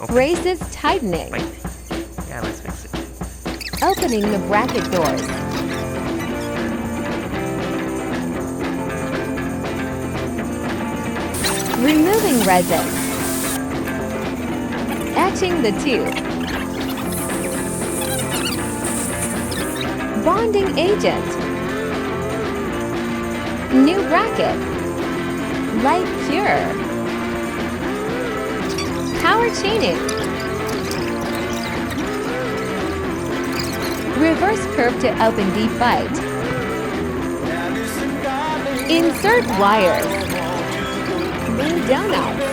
Okay. Braces tightening. Wait. Yeah, let's fix it. Opening the bracket doors. Removing resin. Etching the tube. Bonding agent. New bracket. Light cure. Power chaining. Reverse curve to open D-Fight. Insert wires. Mini donuts.